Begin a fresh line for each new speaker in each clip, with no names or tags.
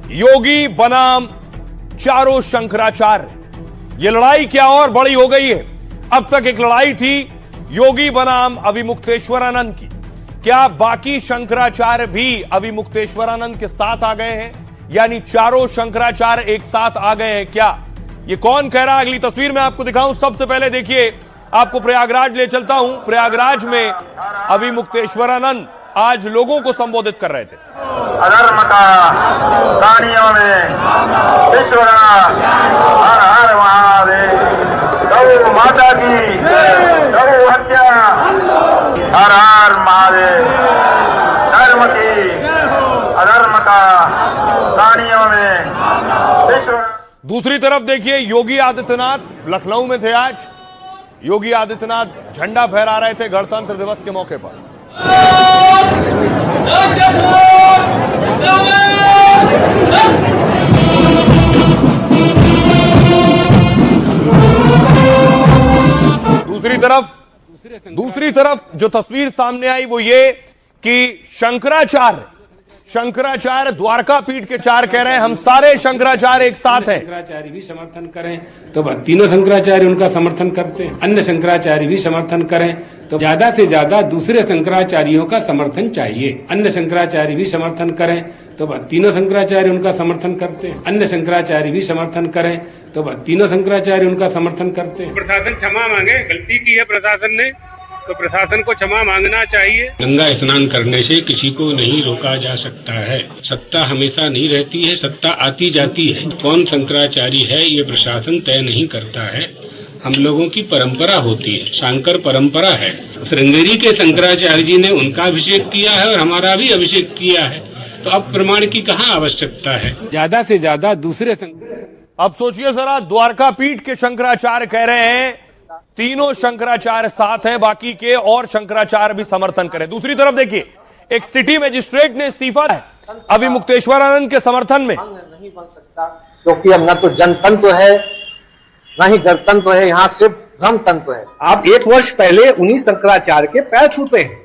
योगी बनाम चारों शंकराचार्य। यह लड़ाई क्या और बड़ी हो गई है। अब तक एक लड़ाई थी योगी बनाम अविमुक्तेश्वरानंद की। क्या बाकी शंकराचार्य भी अविमुक्तेश्वरानंद के साथ आ गए हैं, यानी चारों शंकराचार्य एक साथ आ गए हैं क्या? ये कौन कह रहा है अगली तस्वीर में आपको दिखाऊं। सबसे पहले देखिए, आपको प्रयागराज ले चलता हूं। प्रयागराज में अविमुक्तेश्वरानंद आज लोगों को संबोधित कर रहे थे।
अधर्म का प्राणियों में ईश्वरा, हर हर महादेव, गौ माता की गौ हत्या, हर हर महादेव, धर्म की अधर्म का प्राणियों में ईश्वरा।
दूसरी तरफ देखिए, योगी आदित्यनाथ लखनऊ में थे आज। योगी आदित्यनाथ झंडा फहरा रहे थे गणतंत्र दिवस के मौके पर। दूसरी तरफ जो तस्वीर सामने आई वो ये कि शंकराचार्य द्वारका पीठ के चार कह रहे हैं हम सारे शंकराचार्य एक साथ हैं।
शंकराचार्य भी समर्थन करें तो तीनों शंकराचार्य उनका समर्थन करते हैं। अन्य शंकराचार्य भी समर्थन करें तो ज्यादा से ज्यादा दूसरे शंकराचार्यों का समर्थन चाहिए। अन्य शंकराचार्य भी समर्थन करें तो तीनों शंकराचार्य उनका समर्थन करते हैं। अन्य शंकराचार्य भी समर्थन करें तो तीनों शंकराचार्य उनका समर्थन करते हैं। प्रशासन क्षमा मांगे, गलती की है प्रशासन ने तो प्रशासन को क्षमा मांगना चाहिए। गंगा स्नान करने से किसी को नहीं रोका जा सकता है। सत्ता हमेशा नहीं रहती है, सत्ता आती जाती है। कौन शंकराचार्य है ये प्रशासन तय नहीं करता है, हम लोगों की परंपरा होती है, शांकर परंपरा है। श्रृंगेरी के शंकराचार्य जी ने उनका अभिषेक किया है और हमारा भी अभिषेक किया है, तो अब प्रमाण की कहाँ आवश्यकता है। ज्यादा से ज्यादा दूसरे
अब सोचिए जरा, द्वारका पीठ के शंकराचार्य कह रहे हैं तीनों शंकराचार्य साथ हैं, बाकी के और शंकराचार्य भी समर्थन करें। दूसरी तरफ देखिए, एक सिटी मजिस्ट्रेट ने इस्तीफा दिया अविमुक्तेश्वरानंद के समर्थन में।
नहीं बन सकता क्योंकि अब न तो जनतंत्र है न ही गणतंत्र है, यहाँ सिर्फ धर्मतंत्र है।
आप 1 वर्ष पहले उन्हीं शंकराचार्य के पैर छूते हैं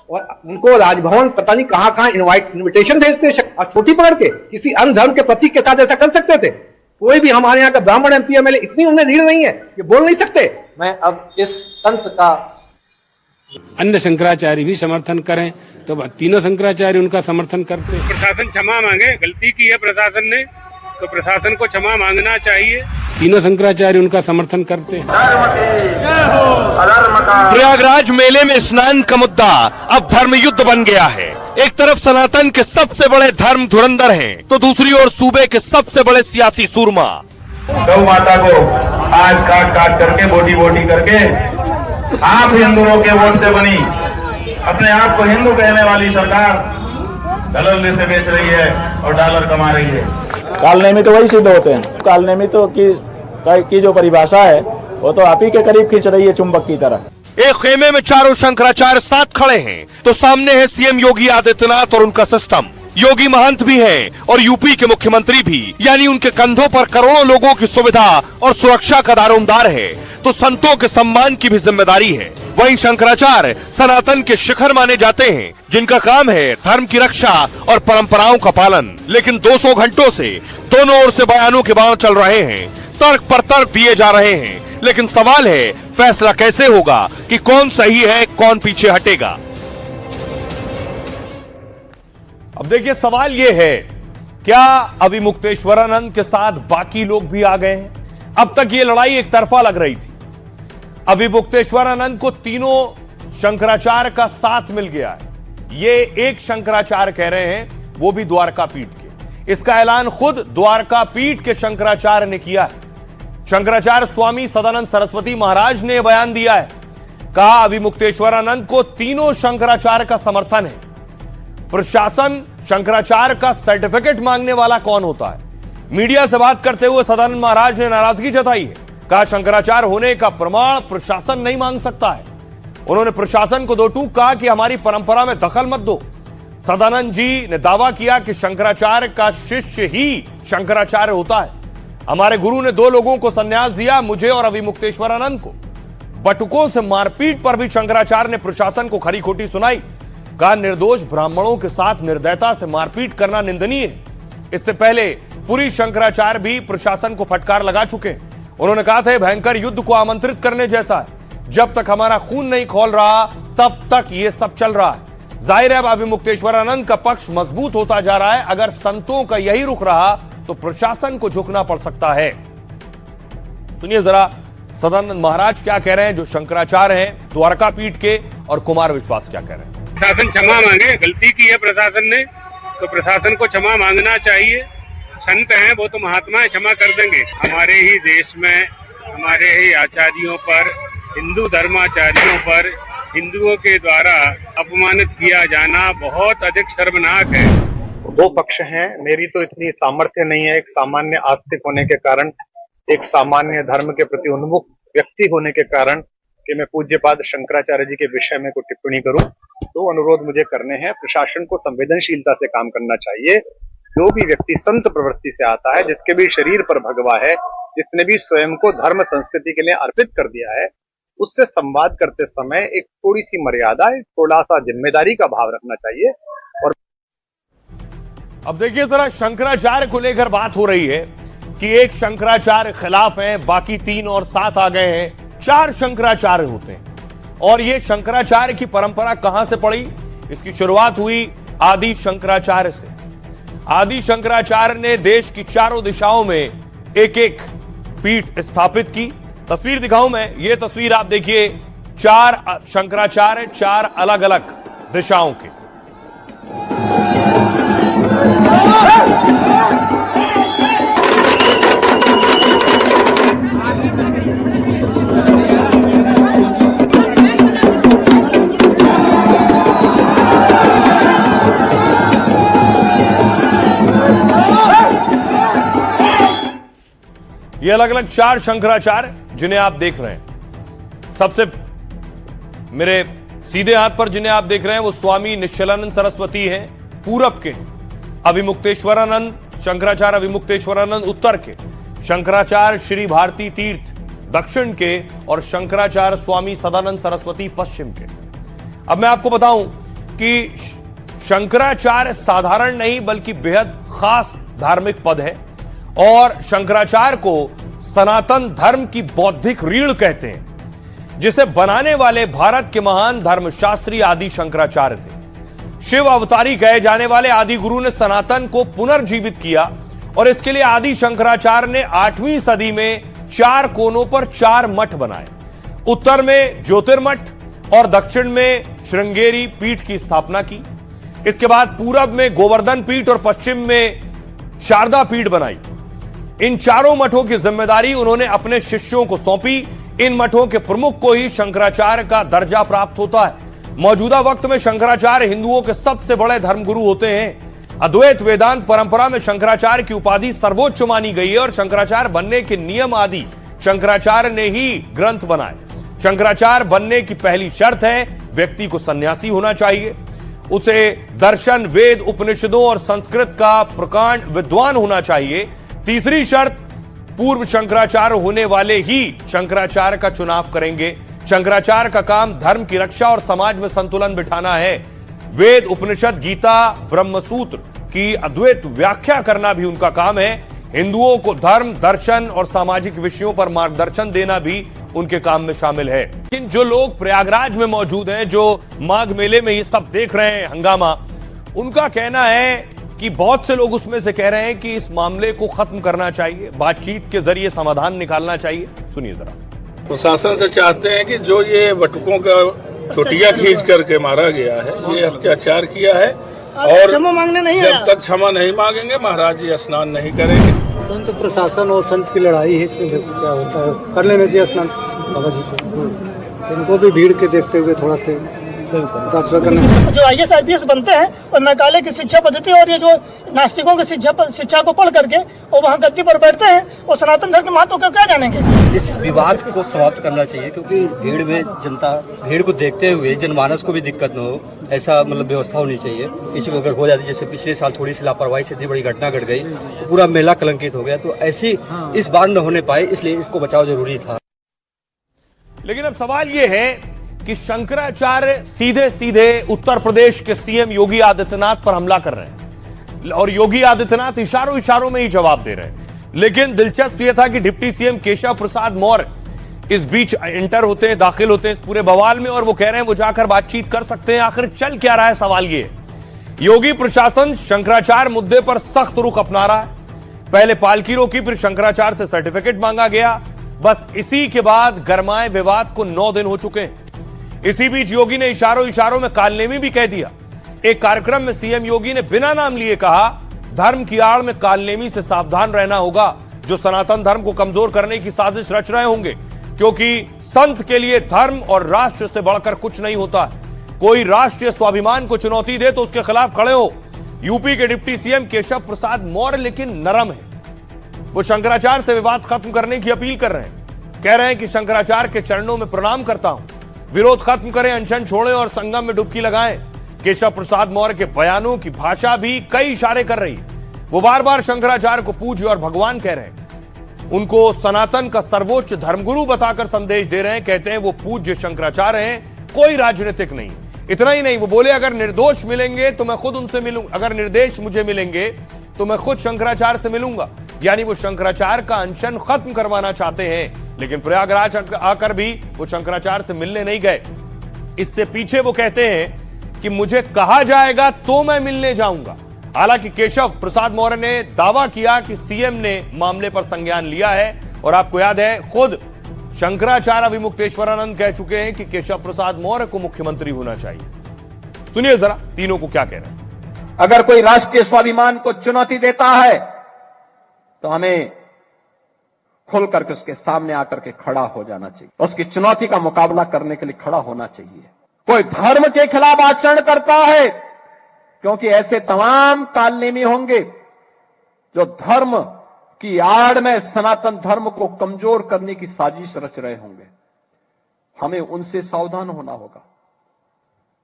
और उनको राजभवन पता नहीं कहाँ इनविटेशन भेजते हैं और छोटी पकड़ के किसी अन्य धर्म के प्रतीक के साथ ऐसा कर सकते थे। कोई भी हमारे यहाँ का ब्राह्मण एमपी एमएलए इतनी उन्हें रीढ़ नहीं है कि बोल नहीं सकते।
मैं अब इस तंत्र का
अन्य शंकराचार्य भी समर्थन करें तो तीनों शंकराचार्य उनका समर्थन करते हैं। प्रशासन क्षमा मांगे, गलती की है प्रशासन ने तो प्रशासन को क्षमा मांगना चाहिए। तीनों शंकराचार्य उनका समर्थन करते हैं।
प्रयागराज मेले में स्नान का मुद्दा अब धर्म युद्ध बन गया है। एक तरफ सनातन के सबसे बड़े धर्म धुरंधर हैं, तो दूसरी ओर सूबे के सबसे बड़े सियासी सूरमा।
गौ माता को आज काट करके बोटी करके आप हिंदुओं के वोट से बनी अपने आप को हिंदू कहने वाली सरकार दलाली से बेच रही है और डॉलर कमा रही है।
कालनेमी तो वही सिद्ध होते हैं। कालनेमी तो की जो परिभाषा है वो तो आप ही के करीब खींच रही है चुंबक की तरह।
एक खेमे में चारों शंकराचार्य साथ खड़े हैं, तो सामने है सीएम योगी आदित्यनाथ और उनका सिस्टम। योगी महंत भी हैं और यूपी के मुख्यमंत्री भी, यानी उनके कंधों पर करोड़ों लोगों की सुविधा और सुरक्षा का दारोमदार है, तो संतों के सम्मान की भी जिम्मेदारी है। वहीं शंकराचार्य सनातन के शिखर माने जाते हैं, जिनका काम है धर्म की रक्षा और परंपराओं का पालन। लेकिन 200 घंटों से दोनों ओर से बयानों के बाण चल रहे हैं, तर्क पर तर्क दिए जा रहे हैं। लेकिन सवाल है, फैसला कैसे होगा कि कौन सही है, कौन पीछे हटेगा? अब देखिए, सवाल यह है, क्या अविमुक्तेश्वरानंद के साथ बाकी लोग भी आ गए हैं? अब तक यह लड़ाई एक तरफा लग रही थी। अविमुक्तेश्वरानंद को तीनों शंकराचार्य का साथ मिल गया है। ये एक शंकराचार्य कह रहे हैं, वो भी द्वारका पीठ के। इसका ऐलान खुद द्वारका पीठ के शंकराचार्य ने किया है। शंकराचार्य स्वामी सदानंद सरस्वती महाराज ने बयान दिया है, कहा अविमुक्तेश्वरानंद को तीनों शंकराचार्य का समर्थन है। प्रशासन शंकराचार्य का सर्टिफिकेट मांगने वाला कौन होता है? मीडिया से बात करते हुए सदानंद महाराज ने नाराजगी जताई है, कहा शंकराचार्य होने का प्रमाण प्रशासन नहीं मांग सकता है। उन्होंने प्रशासन को दो टूक कहा कि हमारी परंपरा में दखल मत दो। सदानंद जी ने दावा किया कि शंकराचार्य का शिष्य ही शंकराचार्य होता है। हमारे गुरु ने 2 लोगों को संन्यास दिया, मुझे और अविमुक्तेश्वरानंद को। बटुकों से मारपीट पर भी शंकराचार्य ने प्रशासन को खरी खोटी सुनाई। कहा निर्दोष ब्राह्मणों के साथ निर्दयता से मारपीट करना निंदनीय है। इससे पहले पुरी शंकराचार्य भी प्रशासन को फटकार लगा चुके हैं। उन्होंने कहा था भयंकर युद्ध को आमंत्रित करने जैसा है, जब तक हमारा खून नहीं खौल रहा तब तक ये सब चल रहा है। जाहिर है अब अभिमुक्तेश्वरानंद का पक्ष मजबूत होता जा रहा है। अगर संतों का यही रुख रहा तो प्रशासन को झुकना पड़ सकता है। सुनिए जरा सदानंद महाराज क्या कह रहे हैं, जो शंकराचार्य हैं द्वारका पीठ के, और कुमार विश्वास क्या कह रहे हैं।
प्रशासन क्षमा मांगे, गलती की है प्रशासन ने तो प्रशासन को क्षमा मांगना चाहिए। संत हैं वो तो महात्मा है, क्षमा कर देंगे। हमारे ही देश में हमारे ही आचार्यों पर, हिंदू धर्माचार्यों पर हिंदुओं के द्वारा अपमानित किया जाना बहुत अधिक शर्मनाक है।
दो पक्ष हैं, मेरी तो इतनी सामर्थ्य नहीं है एक सामान्य आस्तिक होने के कारण, एक सामान्य धर्म के प्रति उन्मुख व्यक्ति होने के कारण कि मैं पूज्यपाद शंकराचार्य जी के विषय में कोई टिप्पणी करूं। तो अनुरोध मुझे करने हैं, प्रशासन को संवेदनशीलता से काम करना चाहिए। जो भी व्यक्ति संत प्रवृत्ति से आता है, जिसके भी शरीर पर भगवा है, जिसने भी स्वयं को धर्म संस्कृति के लिए अर्पित कर दिया है, उससे संवाद करते समय एक थोड़ी सी मर्यादा, एक थोड़ा सा जिम्मेदारी का भाव रखना चाहिए। और
अब देखिए जरा शंकराचार्य को लेकर बात हो रही है कि एक शंकराचार्य खिलाफ हैं, बाकी 3 और 7 आ गए हैं, 4 शंकराचार्य होते हैं। और ये शंकराचार्य की परंपरा कहां से पड़ी? इसकी शुरुआत हुई आदि शंकराचार्य से। आदि शंकराचार्य ने देश की चारों दिशाओं में एक एक पीठ स्थापित की। तस्वीर दिखाऊं मैं, ये तस्वीर आप देखिए, 4 शंकराचार्य 4 अलग अलग दिशाओं के। ये अलग अलग 4 शंकराचार्य जिन्हें आप देख रहे हैं। सबसे मेरे सीधे हाथ पर जिन्हें आप देख रहे हैं वो स्वामी निश्चलानंद सरस्वती हैं, पूरब के। अभिमुक्तेश्वरानंद शंकराचार्य अभिमुक्तेश्वरानंद उत्तर के, शंकराचार्य श्री भारती तीर्थ दक्षिण के, और शंकराचार्य स्वामी सदानंद सरस्वती पश्चिम के। अब मैं आपको बताऊं कि शंकराचार्य साधारण नहीं बल्कि बेहद खास धार्मिक पद है, और शंकराचार्य को सनातन धर्म की बौद्धिक रीढ़ कहते हैं, जिसे बनाने वाले भारत के महान धर्मशास्त्री आदि शंकराचार्य थे। शिव अवतारी कहे जाने वाले आदि गुरु ने सनातन को पुनर्जीवित किया, और इसके लिए आदि शंकराचार्य ने 8वीं सदी में 4 कोनों पर 4 मठ बनाए। उत्तर में ज्योतिर्मठ और दक्षिण में श्रृंगेरी पीठ की स्थापना की। इसके बाद पूरब में गोवर्धन पीठ और पश्चिम में शारदा पीठ बनाई। इन चारों मठों की जिम्मेदारी उन्होंने अपने शिष्यों को सौंपी। इन मठों के प्रमुख को ही शंकराचार्य का दर्जा प्राप्त होता है। मौजूदा वक्त में शंकराचार्य हिंदुओं के सबसे बड़े धर्मगुरु होते हैं। अद्वैत वेदांत परंपरा में शंकराचार्य की उपाधि सर्वोच्च मानी गई है, और शंकराचार्य बनने के नियम आदि शंकराचार्य ने ही ग्रंथ बनाए। शंकराचार्य बनने की पहली शर्त है व्यक्ति को सन्यासी होना चाहिए, उसे दर्शन, वेद, उपनिषदों और संस्कृत का प्रकांड विद्वान होना चाहिए। तीसरी शर्त, पूर्व शंकराचार्य होने वाले ही शंकराचार्य का चुनाव करेंगे। शंकराचार्य का काम धर्म की रक्षा और समाज में संतुलन बिठाना है। वेद, उपनिषद, गीता, ब्रह्मसूत्र की अद्वैत व्याख्या करना भी उनका काम है। हिंदुओं को धर्म, दर्शन और सामाजिक विषयों पर मार्गदर्शन देना भी उनके काम में शामिल है। लेकिन जो लोग प्रयागराज में मौजूद हैं, जो माघ मेले में ये सब देख रहे हैं हंगामा, उनका कहना है कि बहुत से लोग उसमें से कह रहे हैं कि इस मामले को खत्म करना चाहिए, बातचीत के जरिए समाधान निकालना चाहिए। सुनिए जरा।
प्रशासन से चाहते हैं कि जो ये बटुकों का चोटियां खींच करके मारा गया है, ये अत्याचार किया है, और
क्षमा मांगने नहीं
जब तक क्षमा नहीं मांगेंगे महाराज जी स्नान नहीं करेंगे।
तो प्रशासन और संत की लड़ाई है, इसमें देखो क्या होता है। कर लेने चाहिए स्नान बाबा जी को, इनको भी भीड़ के देखते हुए थोड़ा से जो IAS IPS बनते हैं और मैकाले की शिक्षा पद्धति और ये जो नास्तिकों की शिक्षा को पढ़ करके और वहाँ गद्दी पर बैठते हैं और सनातन धर्म के महत्व को क्या जानेंगे।
इस विवाद को समाप्त करना चाहिए, क्योंकि भीड़ में जनता, भीड़ को देखते हुए जनमानस को भी दिक्कत न हो, ऐसा मतलब व्यवस्था होनी चाहिए। किसी को अगर हो जाती, जैसे पिछले साल थोड़ी सी लापरवाही से इतनी बड़ी घटना घट गई, तो पूरा मेला कलंकित हो गया, तो ऐसी इस बार न होने पाए, इसलिए इसको बचाव जरूरी था।
लेकिन अब सवाल यह है कि शंकराचार्य सीधे सीधे उत्तर प्रदेश के CM योगी आदित्यनाथ पर हमला कर रहे हैं। और योगी आदित्यनाथ इशारों इशारों में ही जवाब दे रहे हैं। लेकिन दिलचस्प यह था कि डिप्टी सीएम केशव प्रसाद मौर्य इस बीच एंटर होते हैं, दाखिल होते हैं इस पूरे बवाल में, और वो कह रहे हैं वो जाकर बातचीत कर सकते हैं। आखिर चल क्या रहा है, सवाल ये है। योगी प्रशासन शंकराचार्य मुद्दे पर सख्त रुख अपना रहा है। पहले पालकी रोकी, फिर शंकराचार्य से सर्टिफिकेट मांगा गया। बस इसी के बाद गरमाए विवाद को 9 दिन हो चुके हैं। इसी बीच योगी ने इशारों इशारों में कालनेमी भी कह दिया। एक कार्यक्रम में सीएम योगी ने बिना नाम लिए कहा, धर्म की आड़ में कालनेमी से सावधान रहना होगा, जो सनातन धर्म को कमजोर करने की साजिश रच रहे होंगे, क्योंकि संत के लिए धर्म और राष्ट्र से बढ़कर कुछ नहीं होता है। कोई राष्ट्रीय स्वाभिमान को चुनौती दे तो उसके खिलाफ खड़े हो। यूपी के डिप्टी सीएम केशव प्रसाद मौर्य लेकिन नरम है। वो शंकराचार्य से विवाद खत्म करने की अपील कर रहे हैं। कह रहे हैं कि शंकराचार्य के चरणों में प्रणाम करता हूं, विरोध खत्म करें, अनशन छोड़ें और संगम में डुबकी लगाएं। केशव प्रसाद मौर्य के बयानों की भाषा भी कई इशारे कर रही है। वो बार बार शंकराचार्य को पूज्य और भगवान कह रहे हैं। उनको सनातन का सर्वोच्च धर्मगुरु बताकर संदेश दे रहे हैं। कहते हैं वो पूज्य शंकराचार्य हैं, कोई राजनीतिक नहीं। इतना ही नहीं, वो बोले अगर निर्दोष मिलेंगे तो मैं खुद उनसे मिलूंगा, अगर निर्देश मुझे मिलेंगे तो मैं खुद शंकराचार्य से मिलूंगा। यानी वो शंकराचार्य का अनशन खत्म करवाना चाहते हैं। लेकिन प्रयागराज आकर भी वो शंकराचार्य से मिलने नहीं गए। इससे पीछे वो कहते हैं कि मुझे कहा जाएगा तो मैं मिलने जाऊंगा। हालांकि केशव प्रसाद मौर्य ने दावा किया कि सीएम ने मामले पर संज्ञान लिया है। और आपको याद है, खुद शंकराचार्य विमुक्तेश्वरानंद कह चुके हैं कि केशव प्रसाद मौर्य को मुख्यमंत्री होना चाहिए। सुनिए जरा तीनों को क्या कह रहे हैं।
अगर कोई राष्ट्रीय स्वाभिमान को चुनौती देता है तो हमें खुल करके उसके सामने आकर के खड़ा हो जाना चाहिए, उसकी चुनौती का मुकाबला करने के लिए खड़ा होना चाहिए। कोई धर्म के खिलाफ आचरण करता है, क्योंकि ऐसे तमाम कालनेमी होंगे जो धर्म की आड़ में सनातन धर्म को कमजोर करने की साजिश रच रहे होंगे। हमें उनसे सावधान होना होगा,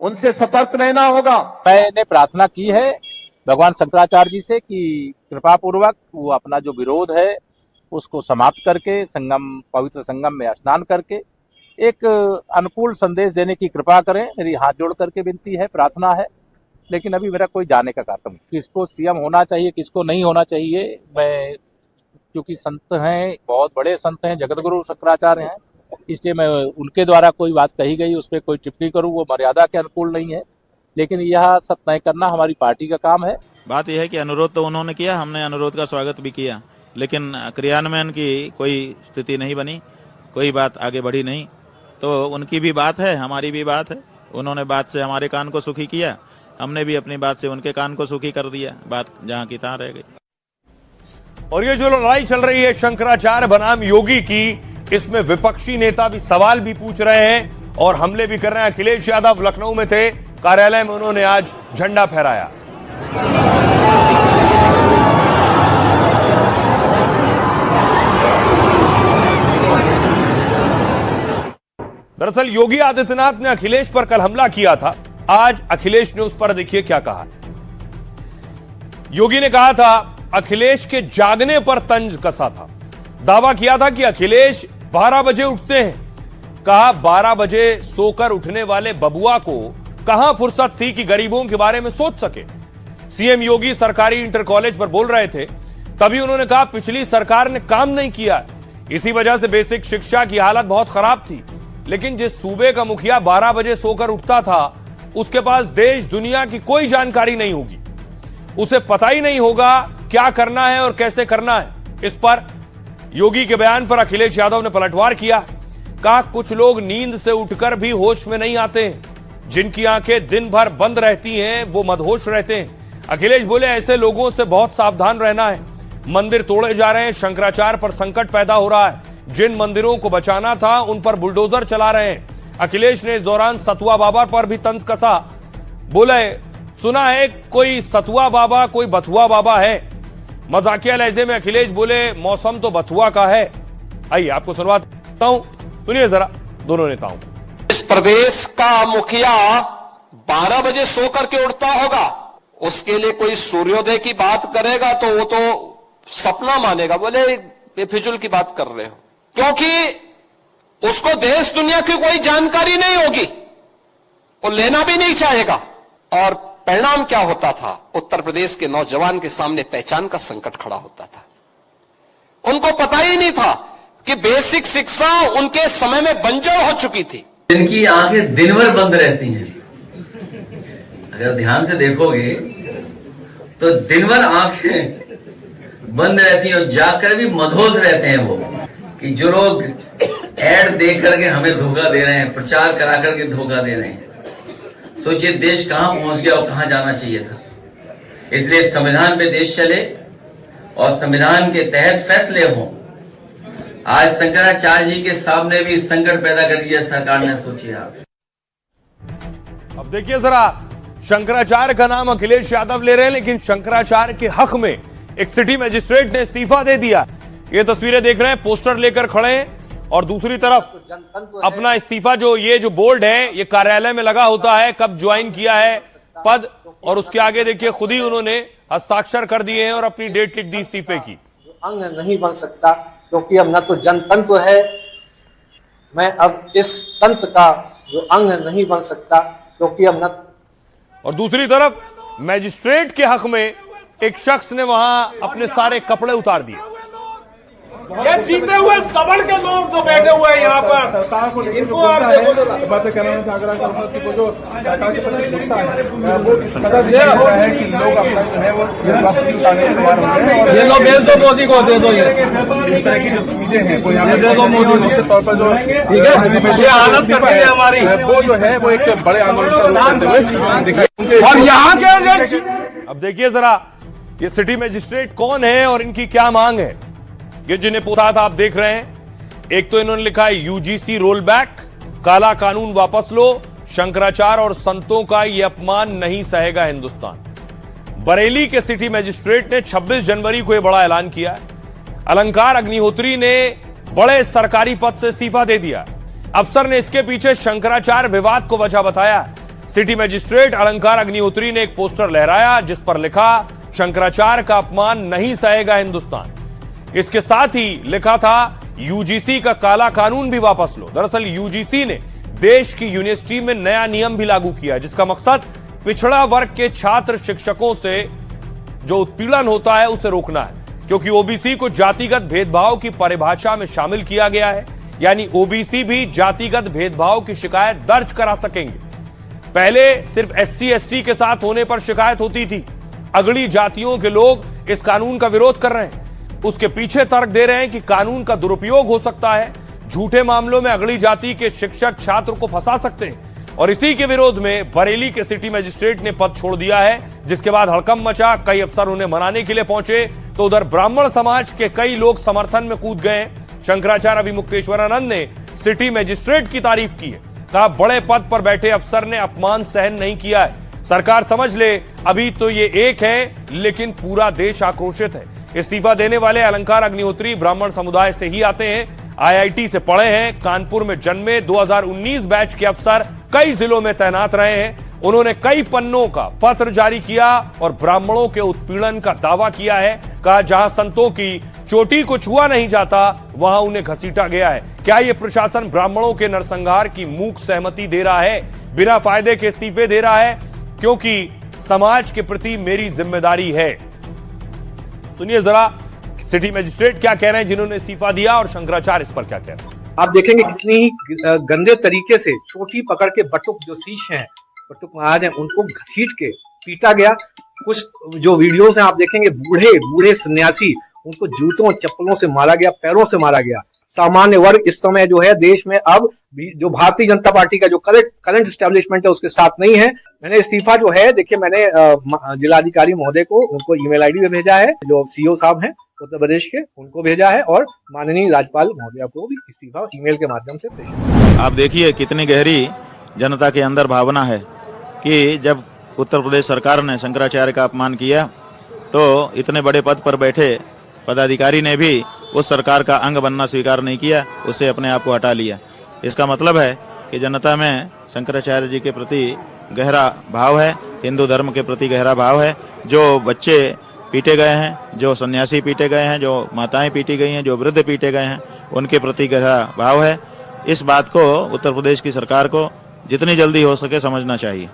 उनसे सतर्क रहना होगा।
मैंने प्रार्थना की है भगवान शंकराचार्य जी से कि कृपा पूर्वक वो अपना जो विरोध है उसको समाप्त करके पवित्र संगम में स्नान करके एक अनुकूल संदेश देने की कृपा करें। मेरी हाथ जोड़ करके विनती है, प्रार्थना है। लेकिन अभी मेरा कोई जाने का कार्यक्रम, किसको सीएम होना चाहिए किसको नहीं होना चाहिए, मैं क्योंकि संत हैं, बहुत बड़े संत हैं, जगतगुरु शंकराचार्य हैं, इसलिए मैं उनके द्वारा कोई बात कही गई उस पर कोई टिप्पणी करूं वो मर्यादा के अनुकूल नहीं है। लेकिन यह सब तय करना हमारी पार्टी का काम है।
बात यह है कि अनुरोध तो उन्होंने किया, हमने अनुरोध का स्वागत भी किया, लेकिन क्रियान्वयन की कोई स्थिति नहीं बनी, कोई बात आगे बढ़ी नहीं। तो उनकी भी बात है, हमारी भी बात है। उन्होंने बात से हमारे कान को सुखी किया, हमने भी अपनी बात से उनके कान को सुखी कर दिया। बात जहाँ की तहाँ रह गई।
और ये जो लड़ाई चल रही है शंकराचार्य बनाम योगी की, इसमें विपक्षी नेता भी सवाल भी पूछ रहे हैं और हमले भी कर रहे हैं। अखिलेश यादव लखनऊ में थे, कार्यालय में उन्होंने आज झंडा फहराया। दरअसल योगी आदित्यनाथ ने अखिलेश पर कल हमला किया था। आज अखिलेश ने उस पर देखिए क्या कहा। योगी ने कहा था अखिलेश के जागने पर तंज कसा था। दावा किया था कि अखिलेश 12 बजे उठते हैं। कहा 12 बजे सोकर उठने वाले बबुआ को कहां फुर्सत थी कि गरीबों के बारे में सोच सके। सीएम योगी सरकारी इंटर कॉलेज पर बोल रहे थे, तभी उन्होंने कहा पिछली सरकार ने काम नहीं किया, इसी वजह से बेसिक शिक्षा की हालत बहुत खराब थी। लेकिन जिस सूबे का मुखिया 12 बजे सोकर उठता था, उसके पास देश दुनिया की कोई जानकारी नहीं होगी, उसे पता ही नहीं होगा क्या करना है और कैसे करना है। इस पर योगी के बयान पर अखिलेश यादव ने पलटवार किया। कहा कुछ लोग नींद से उठकर भी होश में नहीं आते हैं, जिनकी आंखें दिन भर बंद रहती हैं वो मदहोश रहते हैं। अखिलेश बोले ऐसे लोगों से बहुत सावधान रहना है। मंदिर तोड़े जा रहे हैं, शंकराचार्य पर संकट पैदा हो रहा है, जिन मंदिरों को बचाना था उन पर बुलडोजर चला रहे हैं। अखिलेश ने इस दौरान सतुआ बाबा पर भी तंज कसा। बोले सुना है कोई सतुआ बाबा कोई बथुआ बाबा है। मजाकिया लहजे में अखिलेश बोले मौसम तो बथुआ का है। आइए आपको सुनवाता हूं, सुनिए जरा दोनों नेताओं।
इस प्रदेश का मुखिया 12 बजे सो करके उठता होगा, उसके लिए कोई सूर्योदय की बात करेगा तो वो तो सपना मानेगा। बोले बेफिजुल की बात कर रहे हो, क्योंकि उसको देश दुनिया की कोई जानकारी नहीं होगी, वो लेना भी नहीं चाहेगा। और परिणाम क्या होता था? उत्तर प्रदेश के नौजवान के सामने पहचान का संकट खड़ा होता था। उनको पता ही नहीं था कि बेसिक शिक्षा उनके समय में बंजर हो चुकी थी।
इनकी आंखें दिन भर बंद रहती हैं। अगर ध्यान से देखोगे तो दिन भर आंखें बंद रहती हैं और जाकर भी मदहोश रहते हैं वो, कि जो लोग ऐड देख करके हमें धोखा दे रहे हैं, प्रचार करा करके धोखा दे रहे हैं। सोचिए देश कहां पहुंच गया और कहां जाना चाहिए था। इसलिए संविधान पे देश चले और संविधान के तहत फैसले हों। आज शंकराचार्य जी के सामने भी संकट पैदा कर दिया सरकार ने, सोचिए आप।
अब देखिए जरा, शंकराचार्य का नाम अखिलेश यादव ले रहे हैं, लेकिन शंकराचार्य के हक में एक सिटी मजिस्ट्रेट ने इस्तीफा दे दिया। ये तस्वीरें देख रहे हैं, पोस्टर लेकर खड़े हैं और दूसरी तरफ अपना इस्तीफा जो बोर्ड है, ये कार्यालय में लगा होता है, कब ज्वाइन किया है पद, और उसके आगे देखिए खुद ही उन्होंने हस्ताक्षर कर दिए हैं और अपनी डेट लिख दी इस्तीफे की।
अंग नहीं बन सकता क्योंकि अब न तो जनतंत्र है, मैं अब इस तंत्र का जो अंग नहीं बन सकता क्योंकि अब न।
और दूसरी तरफ मैजिस्ट्रेट के हक में एक शख्स ने वहां अपने सारे कपड़े उतार दिए।
ये जीते हुए सबल के लोग जो बैठे हुए हैं यहाँ पर,
सरकार को
इनको
बातें करना आग्रह करूंगा कि वो जो सरकार के प्रति गुस्सा है वो इस कदर दिया हुआ है कि लोग अपना जो है वो उतारने के तैयार हो गए हैं।
ये लोग भेज दो मोदी को, दे दो ये
इस तरह की जो चीजें हैं वो यहाँ दे दो मोदी को। निश्चित तौर पर जो
ठीक है, ये हालत करती है हमारी,
वो जो है वो एक बड़े आंदोलन का रूप लेते हुए दिखाई।
और यहाँ के
अब देखिए जरा, ये सिटी मजिस्ट्रेट कौन है और इनकी क्या मांग है। ये जिन्हें साथ आप देख रहे हैं, एक तो इन्होंने लिखा है यूजीसी रोल बैक, काला कानून वापस लो, शंकराचार्य और संतों का ये अपमान नहीं सहेगा हिंदुस्तान। बरेली के सिटी मजिस्ट्रेट ने 26 जनवरी को यह बड़ा ऐलान किया है। अलंकार अग्निहोत्री ने बड़े सरकारी पद से इस्तीफा दे दिया। अफसर ने इसके पीछे शंकराचार्य विवाद को वजह बताया। सिटी मजिस्ट्रेट अलंकार अग्निहोत्री ने एक पोस्टर लहराया जिस पर लिखा, शंकराचार्य का अपमान नहीं सहेगा हिंदुस्तान। इसके साथ ही लिखा था, यूजीसी का काला कानून भी वापस लो। दरअसल यूजीसी ने देश की यूनिवर्सिटी में नया नियम भी लागू किया, जिसका मकसद पिछड़ा वर्ग के छात्र शिक्षकों से जो उत्पीड़न होता है उसे रोकना है, क्योंकि ओबीसी को जातिगत भेदभाव की परिभाषा में शामिल किया गया है। यानी ओबीसी भी जातिगत भेदभाव की शिकायत दर्ज करा सकेंगे। पहले सिर्फ एससी एसटी के साथ होने पर शिकायत होती थी। अगली जातियों के लोग इस कानून का विरोध कर रहे हैं। उसके पीछे तर्क दे रहे हैं कि कानून का दुरुपयोग हो सकता है, झूठे मामलों में अगली जाति के शिक्षक छात्र को फंसा सकते हैं। और इसी के विरोध में बरेली के सिटी मजिस्ट्रेट ने पद छोड़ दिया है, जिसके बाद हड़कंप मचा। कई अफसर उन्हें मनाने के लिए पहुंचे तो उधर ब्राह्मण समाज के कई लोग समर्थन में कूद गए। शंकराचार्य अभिमुक्तेश्वरानंद ने सिटी मजिस्ट्रेट की तारीफ की है, कहा बड़े पद पर बैठे अफसर ने अपमान सहन नहीं किया है। सरकार समझ ले, अभी तो ये एक है लेकिन पूरा देश आक्रोशित है। इस्तीफा देने वाले अलंकार अग्निहोत्री ब्राह्मण समुदाय से ही आते हैं, आईआईटी से पढ़े हैं, कानपुर में जन्मे, 2019 बैच के अफसर कई जिलों में तैनात रहे हैं। उन्होंने कई पन्नों का पत्र जारी किया और ब्राह्मणों के उत्पीड़न का दावा किया है। कहा जहां संतों की चोटी को छुआ नहीं जाता वहां उन्हें घसीटा गया है। क्या यह प्रशासन ब्राह्मणों के नरसंहार की मूक सहमति दे रहा है, बिना फायदे के इस्तीफे दे रहा है? क्योंकि समाज के प्रति मेरी जिम्मेदारी है। सुनिए जरा सिटी मजिस्ट्रेट क्या कह रहे हैं जिन्होंने इस्तीफा दिया, और शंकराचार्य इस पर क्या कह रहे हैं।
आप देखेंगे कितनी ही गंदे तरीके से चोटी पकड़ के बटुक जो शीश हैं, बटुक महाराज हैं, उनको घसीट के पीटा गया। कुछ जो वीडियोस हैं आप देखेंगे, बूढ़े बूढ़े सन्यासी, उनको जूतों चप्पलों से मारा गया, पैरों से मारा गया। सामान्य वर्ग इस समय जो है देश में अब भी जो भारतीय जनता पार्टी का जो करंट एस्टेब्लिशमेंट है उसके साथ नहीं है। मैंने इस्तीफा जो है, देखिए मैंने जिलाधिकारी महोदय को उनको ईमेल आईडी में भेजा है, जो सीओ साहब हैं उत्तर प्रदेश के, उनको भेजा है, और माननीय राज्यपाल महोदय को भी इस्तीफा ईमेल के माध्यम से प्रेषित।
आप देखिए कितनी गहरी जनता के अंदर भावना है कि जब उत्तर प्रदेश सरकार ने शंकराचार्य का अपमान किया तो इतने बड़े पद पर बैठे पदाधिकारी ने भी उस सरकार का अंग बनना स्वीकार नहीं किया, उससे अपने आप को हटा लिया। इसका मतलब है कि जनता में शंकराचार्य जी के प्रति गहरा भाव है, हिंदू धर्म के प्रति गहरा भाव है। जो बच्चे पीटे गए हैं, जो सन्यासी पीटे गए हैं, जो माताएं पीटी गई हैं, जो वृद्ध पीटे गए हैं, उनके प्रति गहरा भाव है। इस बात को उत्तर प्रदेश की सरकार को जितनी जल्दी हो सके समझना चाहिए।